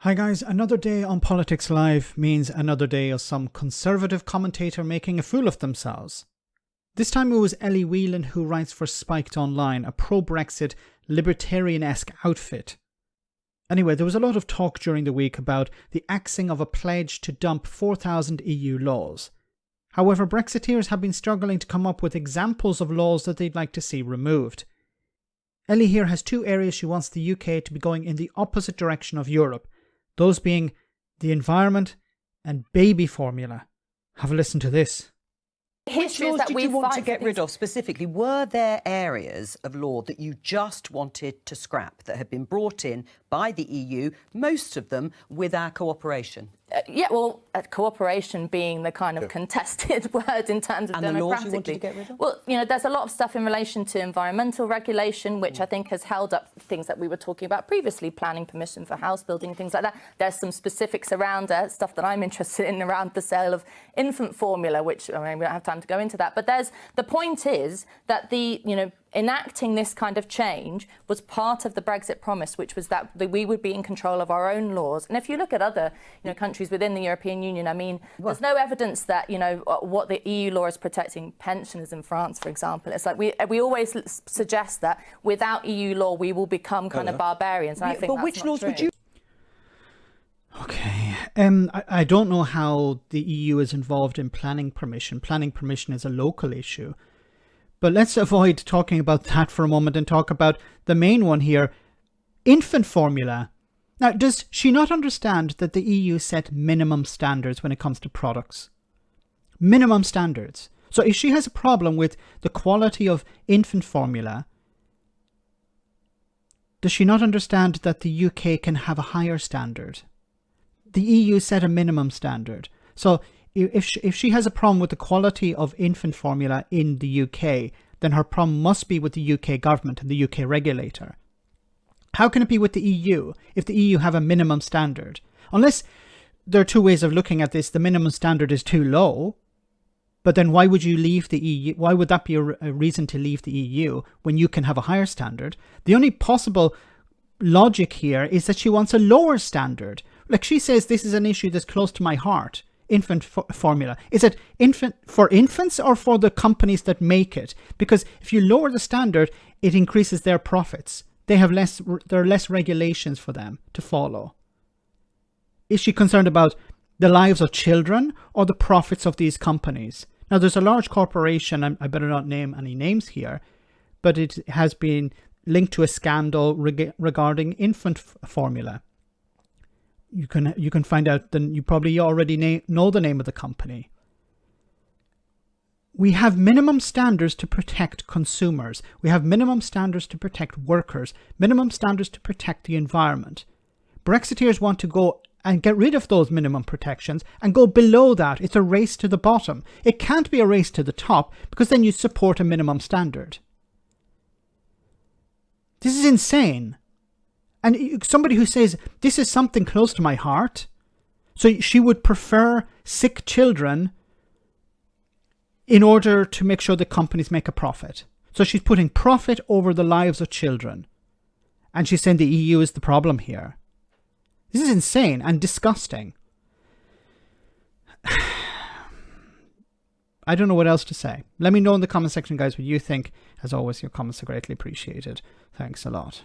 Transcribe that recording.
Hi guys, another day on Politics Live means another day of some conservative commentator making a fool of themselves. This time it was Ella Whelan who writes for Spiked Online, a pro-Brexit, libertarian-esque outfit. Anyway, there was a lot of talk during the week about the axing of a pledge to dump 4,000 EU laws. However, Brexiteers have been struggling to come up with examples of laws that they'd like to see removed. Ellie here has two areas she wants the UK to be going in the opposite direction of Europe, those being the environment and baby formula. Have a listen to this. Which laws did you want to get rid of specifically? Were there areas of law that you just wanted to scrap that had been brought in by the EU, most of them with our cooperation? Cooperation being the kind of contested word in terms of democratically. And the laws you wanted to get rid of? Well, there's a lot of stuff in relation to environmental regulation, which I think has held up things that we were talking about previously, planning permission for house building, things like that. There's some specifics around stuff that I'm interested in around the sale of infant formula, which, we don't have time to go into that. But the point is that enacting this kind of change was part of the Brexit promise, which was that we would be in control of our own laws. And if you look at other countries within the European Union, there's no evidence that what the EU law is protecting pensioners in France, for example. It's like we always suggest that without EU law we will become kind of barbarians. And I think but which laws would you? Okay, I don't know how the EU is involved in planning permission. Planning permission is a local issue. But let's avoid talking about that for a moment and talk about the main one here, infant formula. Now, does she not understand that the EU set minimum standards when it comes to products? Minimum standards. So if she has a problem with the quality of infant formula, does she not understand that the UK can have a higher standard? The EU set a minimum standard. So if she has a problem with the quality of infant formula in the UK, then her problem must be with the UK government and the UK regulator. How can it be with the EU if the EU have a minimum standard? Unless there are two ways of looking at this. The minimum standard is too low, but then why would you leave the EU? Why would that be a reason to leave the EU when you can have a higher standard? The only possible logic here is that she wants a lower standard. Like she says, this is an issue that's close to my heart. Infant formula. Is it for infants or for the companies that make it? Because if you lower the standard, it increases their profits. There are less regulations for them to follow. Is she concerned about the lives of children or the profits of these companies? Now, there's a large corporation, I better not name any names here, but it has been linked to a scandal regarding infant formula. You can find out, then you probably already know the name of the company. We have minimum standards to protect consumers. We have minimum standards to protect workers, minimum standards to protect the environment. Brexiteers want to go and get rid of those minimum protections and go below that. It's a race to the bottom. It can't be a race to the top because then you support a minimum standard. This is insane. And somebody who says, this is something close to my heart, so she would prefer sick children in order to make sure the companies make a profit. So she's putting profit over the lives of children. And she's saying the EU is the problem here. This is insane and disgusting. I don't know what else to say. Let me know in the comment section, guys, what you think. As always, your comments are greatly appreciated. Thanks a lot.